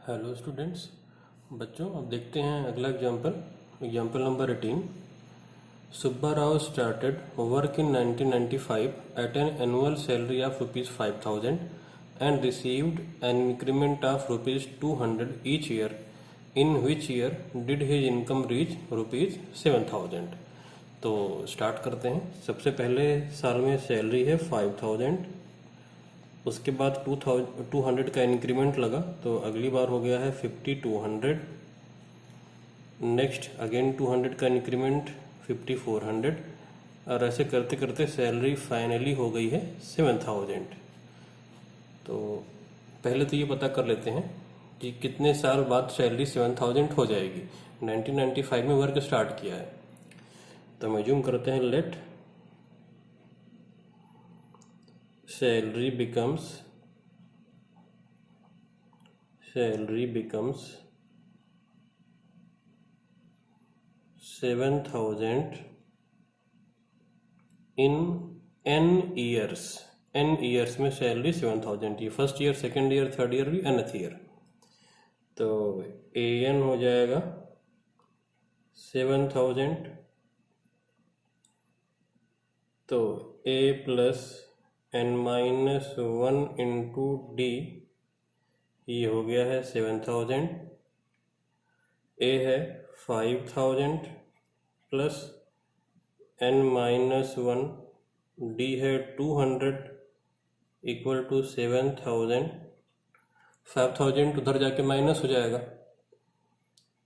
Hello students. बच्चों अब देखते हैं अगला example number 18। Subba Rao started work in 1995 at an annual salary of rupees 5,000 and received an increment of rupees 200 each year. In which year did his income reach rupees 7,000? तो start करते हैं। सबसे पहले साल में सैलरी है 5,000, उसके बाद 200 का इंक्रीमेंट लगा तो अगली बार हो गया है 5,200। नेक्स्ट अगेन 200 का इंक्रीमेंट 5,400 और ऐसे करते करते सैलरी फाइनली हो गई है 7,000। तो पहले तो ये पता कर लेते हैं कि कितने साल बाद सैलरी 7,000 हो जाएगी। 1995 में वर्क स्टार्ट किया है तो हम एज्यूम करते हैं let salary becomes 7,000 in n years। n years में सैलरी 7,000, ये first year, second year, third year भी nth ईयर। तो an हो जाएगा 7,000, तो a plus n-1 into D, ये हो गया है 7,000। a है 5,000 प्लस n-1, d है 200 इक्वल टू 7,000। 5,000 उधर जाके माइनस हो जाएगा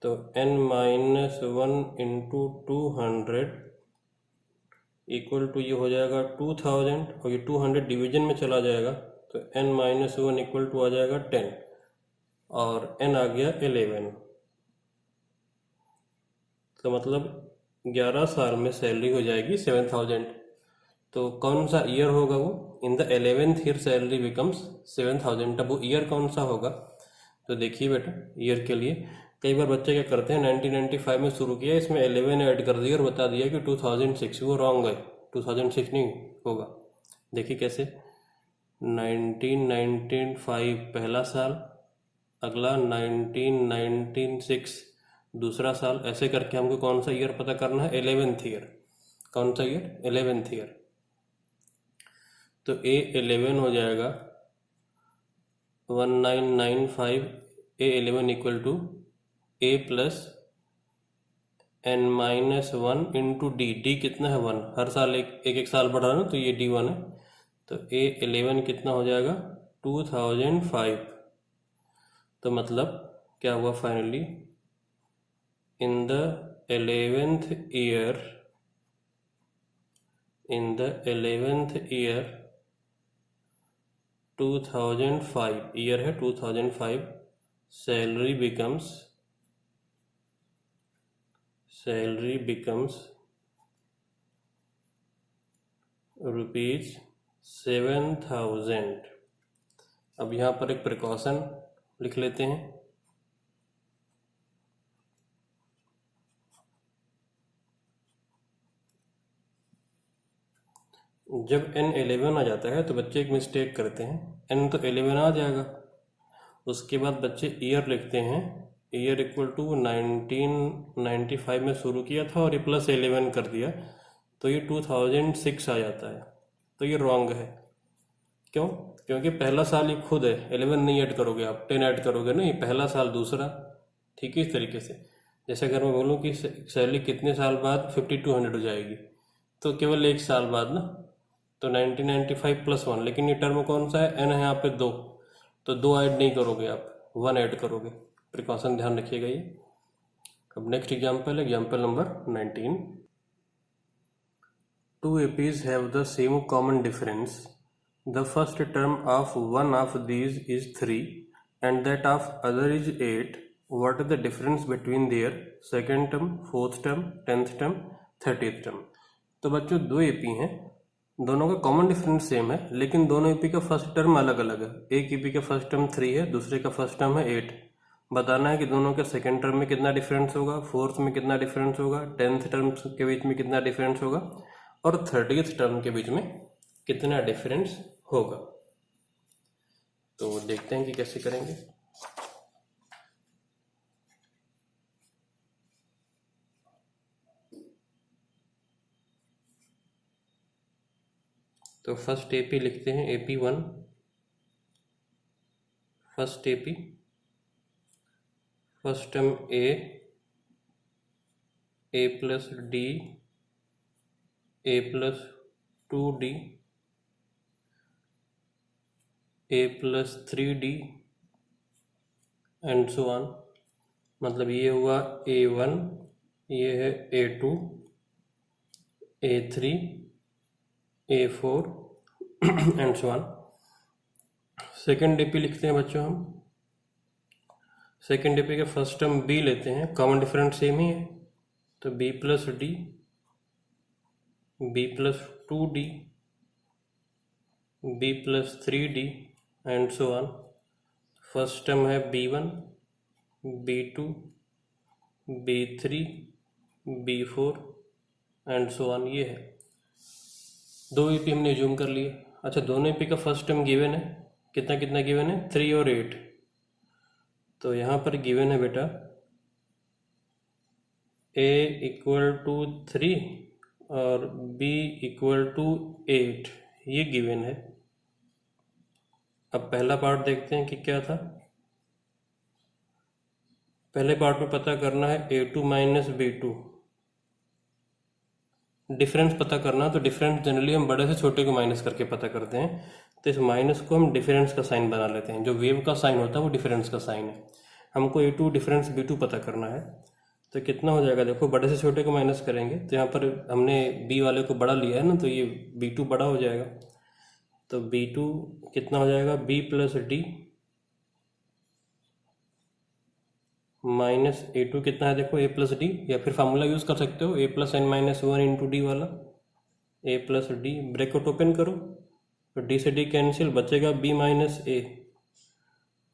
तो n-1 इंटू 200 इक्वल टू ये हो जाएगा 2,000 और ये 200 डिवीजन में चला जाएगा तो n-1 इक्वल टू आ जाएगा 10 और n आ गया 11। तो मतलब 11 साल में सैलरी हो जाएगी 7,000। तो कौन सा ईयर होगा वो? In the 11th year salary becomes 7,000। तब वो ईयर कौन सा होगा? तो देखिए बेटा, ईयर के लिए कई बार बच्चे क्या करते हैं, 1995 में शुरू किया, इसमें 11 ऐड कर दिया और बता दिया कि 2006। वो रॉन्ग है, 2006 नहीं होगा। देखिए कैसे, 1995 पहला साल, अगला 1996 दूसरा साल, ऐसे करके हमको कौन सा ईयर पता करना है? 11th year. कौन सा ईयर? 11th year. तो A11 हो जाएगा 1995, A11 equal to a plus n-1 into d. D कितना है? 1। हर साल एक साल बढ़ रहा है ना, तो ये D1 है। तो A11 कितना हो जाएगा? 2005। तो मतलब क्या हुआ finally? In the 11th year 2005, year है 2005, सैलरी बिकम्स रुपीज 7,000। अब यहाँ पर एक प्रिकॉशन लिख लेते हैं। जब n11 आ जाता है तो बच्चे एक मिस्टेक करते हैं, n तो 11 आ जाएगा, उसके बाद बच्चे ईयर लिखते हैं। ईयर इक्वल टू 1995 में शुरू किया था और ये प्लस 11 कर दिया तो ये 2006 आ जाता है। तो ये रॉन्ग है। क्यों? क्योंकि पहला साल ही खुद है, 11 नहीं ऐड करोगे आप, 10 ऐड करोगे ना, ये पहला साल दूसरा। ठीक है, इस तरीके से। जैसे अगर मैं बोलूँ कि सैलरी कितने साल बाद 5,200 हो जाएगी, तो केवल एक साल बाद ना, तो 1995 प्लस 1, लेकिन ये टर्म कौन सा है? n है यहाँ पे 2, तो 2 ऐड नहीं करोगे आप, 1 ऐड करोगे। प्रिकॉशन ध्यान रखिएगा ये। अब नेक्स्ट एग्जाम्पल है example number 19। Two APs have the same common difference. The first term of one of these is 3 and that of other is 8. What is the difference between their second term, fourth term, 10th term, 30th term? तो बच्चों दो AP हैं, दोनों का common difference same है, लेकिन दोनों AP का फर्स्ट टर्म अलग अलग है। एक AP का फर्स्ट टर्म 3 है, दूसरे का फर्स्ट टर्म है 8। बताना है कि दोनों के सेकेंड टर्म में कितना डिफरेंस होगा, फोर्थ में कितना डिफरेंस होगा, 10th टर्म के बीच में कितना डिफरेंस होगा और 30th टर्म के बीच में कितना डिफरेंस होगा। तो देखते हैं कि कैसे करेंगे। तो फर्स्ट AP लिखते हैं AP1, first AP, first term A plus D, A plus 2D, A plus 3D and so on. मतलब ये हुआ A1, ये है A2, A3, A4 and so on. Second DP लिखते हैं बच्चों हम। सेकेंड DP के फर्स्ट टर्म B लेते हैं, कॉमन डिफरेंस सेम ही है, तो B plus D, B plus 2D, B plus 3D and so on. First term है B1, B2, B3, B4 and so on. ये है दो EP हमने जूम कर लिए। अच्छा, दोनों EP का फर्स्ट टर्म गिवन है, कितना कितना गिवन है, 3 और 8। तो यहाँ पर गिवन है बेटा A इक्वल टू 3 और B इक्वल टू 8, ये गिवन है। अब पहला पार्ट देखते हैं कि क्या था। पहले पार्ट में पता करना है A2 माइनस B2, डिफरेंस पता करना। तो डिफरेंस जनरली हम बड़े से छोटे को माइनस करके पता करते हैं, तो इस माइनस को हम डिफरेंस का साइन बना लेते हैं। जो वेव का साइन होता है वो डिफरेंस का साइन है। हमको A2 डिफरेंस B2 पता करना है, तो कितना हो जाएगा देखो, बड़े से छोटे को माइनस करेंगे तो यहाँ पर हमने B वाले को बड़ा लिया है ना, तो ये B2 बड़ा हो जाएगा। तो B2 कितना हो जाएगा, B plus D minus A2 कितना है देखो, A प्लस D, या फिर फार्मूला यूज़ कर सकते हो A plus n minus 1 into D वाला, A plus D, bracket open करो तो D से D कैंसिल, बचेगा B माइनस A,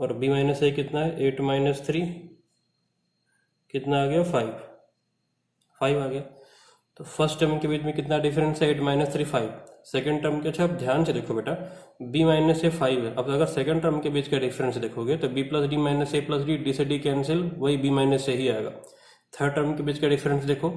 और B माइनस A कितना है, 8 माइनस 3 कितना आ गया, 5 आ गया। तो फर्स्ट टर्म के बीच में कितना डिफरेंस है, 8 माइनस 3 5। सेकेंड टर्म के, अच्छा अब ध्यान से देखो बेटा, B माइनस A 5 है। अब अगर सेकेंड टर्म के बीच का डिफरेंस देखोगे तो B plus D minus A plus D से D कैंसिल, वही B माइनस A ही आएगा। थर्ड टर्म के बीच का डिफरेंस देखो,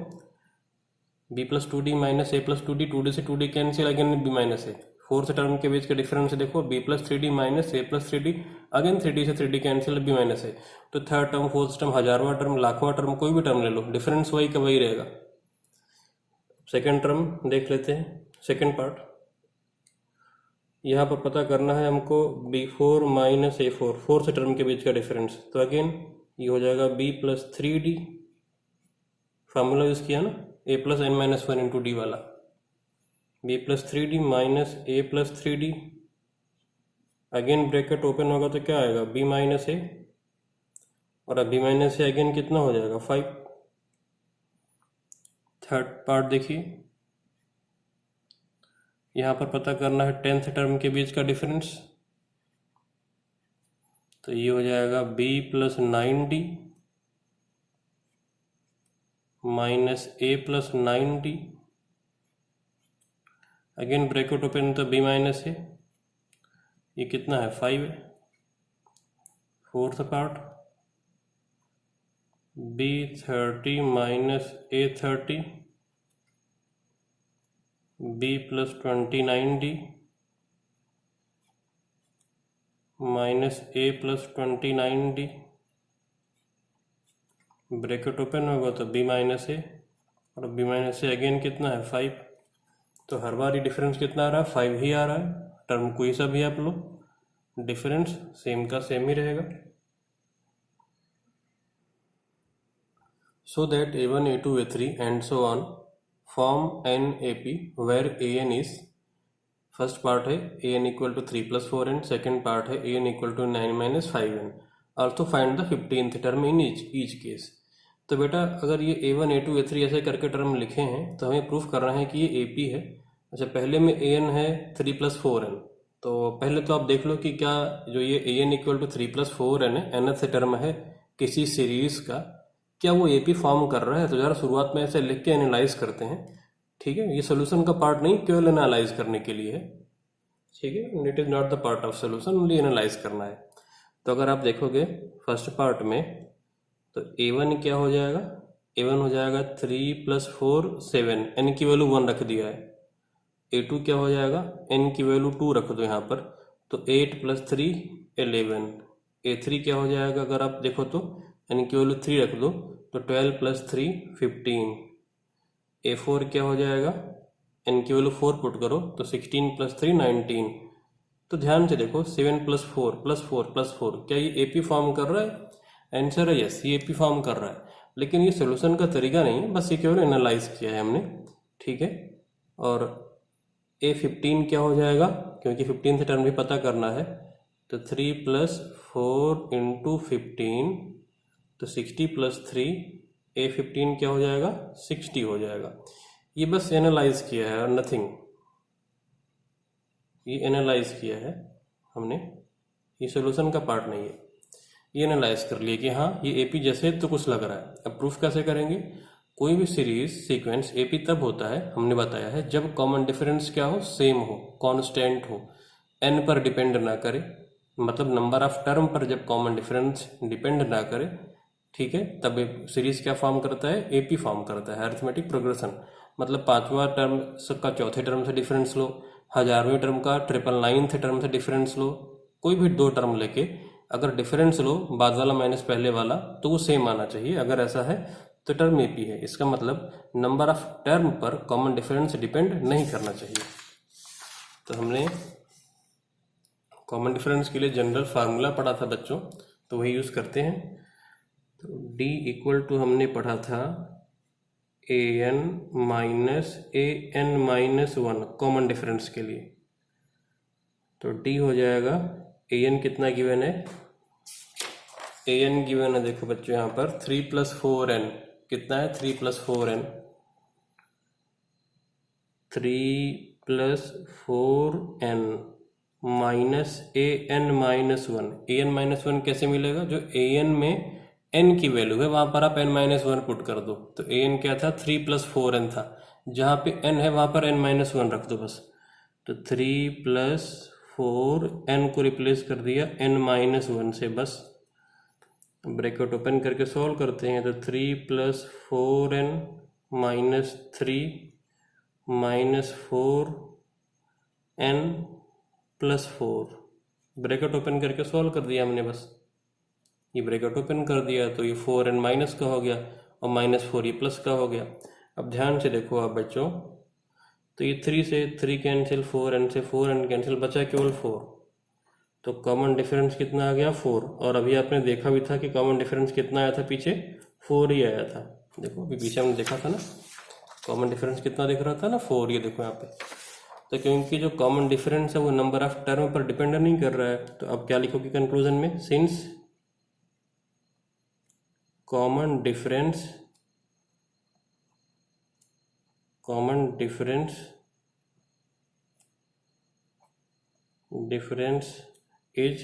B plus 2D minus A plus 2D, 2D से 2D cancel, again B minus A। Fourth term के बीच का डिफरेंस देखो, B plus 3D minus A plus 3D, again 3D से 3D cancel, B minus A। तो third term, fourth term, हजारवां term, लाखवां term, कोई भी टर्म ले लो, डिफरेंस वही का वही रहेगा। सेकेंड टर्म देख लेते हैं, सेकेंड पार्ट। यहाँ पर पता करना है हमको B4 minus A4, fourth term के बीच का डिफरेंस। तो अगेन ये हो जाएगा B plus 3D, formula use किया ना, A plus n minus 1 into D वाला, B plus 3D minus A plus 3D, again bracket open होगा तो क्या आएगा, B माइनस A, और अब B माइनस A अगेन कितना हो जाएगा, 5। थर्ड पार्ट देखिए, यहाँ पर पता करना है टेंथ टर्म के बीच का डिफरेंस। तो ये हो जाएगा B plus 9D minus A plus 9D, again bracket open तो B माइनस A, ये कितना है, 5 है। Fourth part B30 minus A30, B plus 29D minus A plus 29D, bracket open होगा तो B माइनस A, और B माइनस A अगेन कितना है, 5। तो हर बार ये डिफरेंस कितना आ रहा है, 5 ही आ रहा है। टर्म कोई सा भी आप लो, डिफरेंस सेम का सेम ही रहेगा। So that A1, A2, A3 and so on form an AP where AN is, first part है AN equal to 3 plus 4n, second part है AN equal to 9 minus 5n। Also find the 15th term in each case. तो बेटा अगर ये A1, A2, A3 ऐसे करके term लिखे हैं तो हमें प्रूफ करना है कि ये AP है। अच्छा, पहले में AN है 3 प्लस 4n, तो पहले तो आप देख लो कि क्या जो ये AN equal to 3 plus 4n है, nth टर्म है किसी सीरीज का, क्या वो AP फॉर्म कर रहा है। तो ज़रा शुरुआत में ऐसे लिख के एनालाइज करते हैं, ठीक है। ये सोल्यूशन का पार्ट नहीं, केवल एनालाइज करने के लिए है, ठीक है। It is not the part of solution, only analyse करना है। तो अगर आप देखोगे फर्स्ट पार्ट में, तो A1 क्या हो जाएगा, A1 हो जाएगा 3 प्लस 4 7, n की वैल्यू 1 रख दिया है। A2 क्या हो जाएगा, n की वैल्यू 2 रख दो यहाँ पर, तो 8 + 3 11। A3 क्या हो जाएगा, अगर आप देखो तो n की वैल्यू 3 रख दो तो 12 + 3 15। A4 क्या हो जाएगा, n की वैल्यू 4 पुट करो तो 16 + 3 19। तो ध्यान से देखो 7 + 4 + 4 + 4, क्या ये AP फॉर्म कर रहा है? आंसर है यस, ये AP फॉर्म कर रहा है। लेकिन ये सोल्यूशन का तरीका नहीं है, बस ये केवल एनालाइज किया है हमने, ठीक है। और A15 क्या हो जाएगा, क्योंकि 15 से टर्म भी पता करना है, तो 3 + 4 × 15, तो 60 + 3, A15 क्या हो जाएगा, 60 हो जाएगा। ये बस एनालाइज किया है और नथिंग, ये एनालाइज किया है हमने, ये सोल्यूशन का पार्ट नहीं है। ये एनालाइज कर लिए कि हाँ ये AP जैसे तो कुछ लग रहा है। अब प्रूफ कैसे करेंगे, कोई भी सीरीज सीक्वेंस AP तब होता है, हमने बताया है, जब कॉमन डिफरेंस क्या हो, सेम हो, कांस्टेंट हो, n पर डिपेंड ना करे, मतलब नंबर ऑफ टर्म पर जब कॉमन डिफरेंस डिपेंड ना करे, ठीक है, तब सीरीज क्या फॉर्म करता है, AP फॉर्म करता है, अरिथमेटिक प्रोग्रेशन। मतलब 5वां टर्म का चौथे टर्म से डिफरेंस लो, 1000वें टर्म का 999th टर्म से डिफरेंस लो, कोई भी 2 टर्म लेके अगर डिफरेंस लो, बाद वाला माइनस पहले वाला, तो वो सेम आना चाहिए। अगर ऐसा है तो टर्म AP है। इसका मतलब नंबर ऑफ टर्म पर कॉमन डिफरेंस डिपेंड नहीं करना चाहिए। तो हमने कॉमन डिफरेंस के लिए जनरल फार्मूला पढ़ा था बच्चों, तो वही यूज़ करते हैं। तो D = हमने पढ़ा था AN - AN-1 कॉमन डिफरेंस के लिए। तो D हो जाएगा, AN कितना गिवन है, AN गिवन है, देखो बच्चों यहाँ पर 3 + 4n, कितना है, 3 + 4n, 3 + 4n minus AN-1। AN-1 कैसे मिलेगा, जो AN में n की वैल्यू है वहां पर आप n-1 पुट कर दो। तो AN क्या था, 3 + 4n था, जहाँ पे n है वहां पर n-1 रख दो बस। तो 3 + 4n को रिप्लेस कर दिया n-1 से, बस ब्रैकेट ओपन करके सॉल्व करते हैं। तो 3 + 4n - 3 - 4n + 4, ब्रैकेट ओपन करके सॉल्व कर दिया हमने, बस ये ब्रैकेट ओपन कर दिया तो ये 4n माइनस का हो गया और -4 ये प्लस का हो गया। अब ध्यान से देखो आप बच्चों, तो ये 3 से 3 कैंसिल, 4n से 4n कैंसिल, बचा केवल 4। तो कॉमन डिफरेंस कितना आ गया, 4। और अभी आपने देखा भी था कि कॉमन डिफरेंस कितना आया था पीछे, 4 ही आया था। देखो अभी पीछे हमने देखा था ना, कॉमन डिफरेंस कितना दिख रहा था ना, 4। ये देखो यहाँ पे, तो क्योंकि जो कॉमन डिफरेंस है वो नंबर ऑफ टर्म पर डिपेंड नहीं कर रहा है, तो अब क्या लिखोगे कंक्लूजन में, since common difference is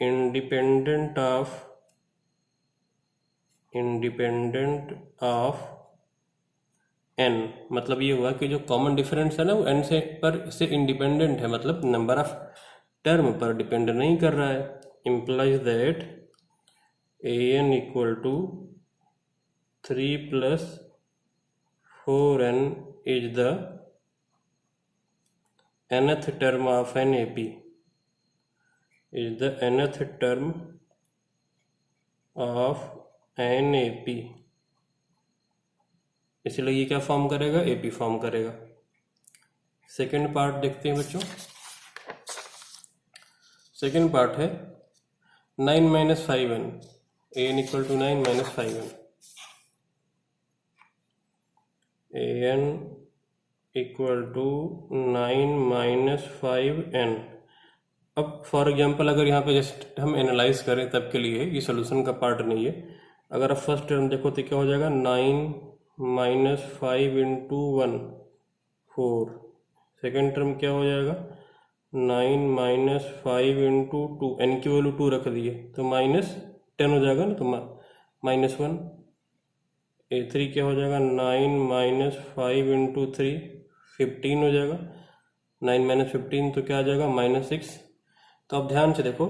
independent of n। मतलब ये हुआ कि जो कॉमन डिफरेंस है ना वो n से इंडिपेंडेंट है, मतलब नंबर ऑफ टर्म पर डिपेंड नहीं कर रहा है। Implies that AN = 3 + 4n is the nth term of an AP, is the nth term of an AP। इसलिए ये क्या फॉर्म करेगा, AP फॉर्म करेगा। सेकेंड पार्ट देखते हैं बच्चों। सेकेंड पार्ट है 9 - 5n, AN = 9 - 5n, AN = 9 - 5n। अब फॉर एग्जांपल अगर यहाँ पे जस्ट हम एनालाइज करें तब के लिए, ये सोल्यूशन का पार्ट नहीं है। अगर आप फर्स्ट टर्म देखो तो क्या हो जाएगा, 9 - 5 × 1 4। सेकेंड टर्म क्या हो जाएगा, 9 - 5 × 2, n की वैल्यू 2 रख दिए तो -10 हो जाएगा ना, तो -1। A3 क्या हो जाएगा, 9 - 5 × 3 15 हो जाएगा, 9 - 15 तो क्या आ जाएगा, -6। तो अब ध्यान से देखो,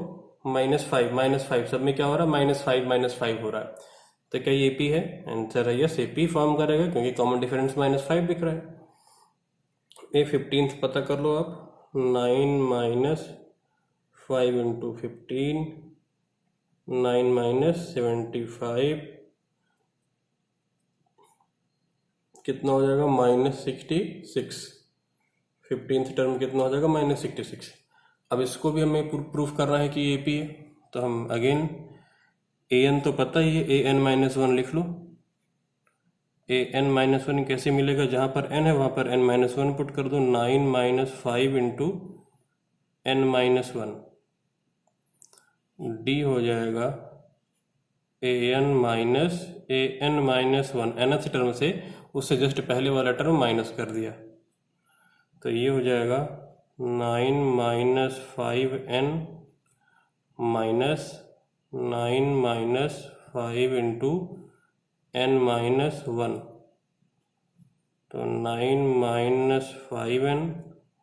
-5 सब में क्या हो रहा है, -5 हो रहा है। तो क्या ये AP है, आंसर है यस, AP फॉर्म करेगा क्योंकि कॉमन डिफरेंस -5 दिख रहा है। ये 15th पता कर लो आप, 9 माइनस 5 इंटू 15, 9 माइनस 75 कितना हो जाएगा, -66। 15th टर्म कितना हो जाएगा, -66। अब इसको भी हमें प्रूफ करना है कि ए पी है, तो हम अगेन ए एन तो पता ही है, ए एन माइनस वन लिख लो। ए एन माइनस वन कैसे मिलेगा, जहाँ पर एन है वहाँ पर एन माइनस वन पुट कर दो, 9 minus 5 into n minus one, d हो जाएगा a n minus one, nth term से उससे जस्ट पहले वाला टर्म माइनस कर दिया, तो ये हो जाएगा 9 minus 5n minus 9 minus 5 into n minus one, तो 9 माइनस 5n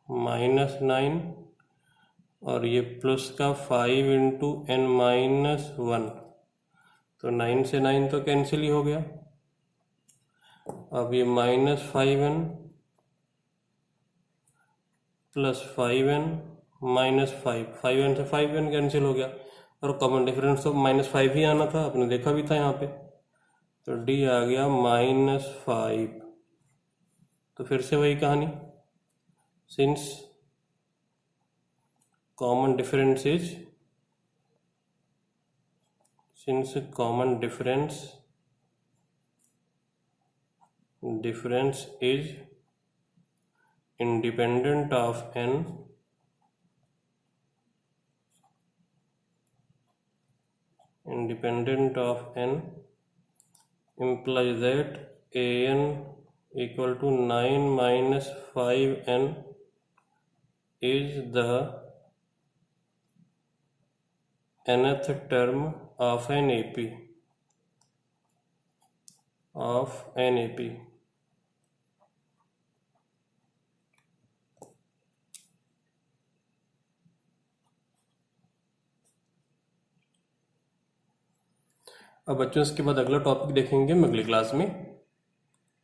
माइनस 9 और ये प्लस का 5 इंटू n माइनस वन, तो 9 से 9 तो कैंसिल ही हो गया। अब ये -5n plus 5n minus 5n से 5n कैंसिल हो गया, और कॉमन डिफरेंस तो -5 ही आना था, आपने देखा भी था यहाँ पे, तो डी आ गया -5। तो फिर से वही कहानी, since common difference is independent of n, implies that an equal to 9 minus 5n is the nth term of an AP, अब बच्चों इसके बाद अगला टॉपिक देखेंगे हम अगली क्लास में।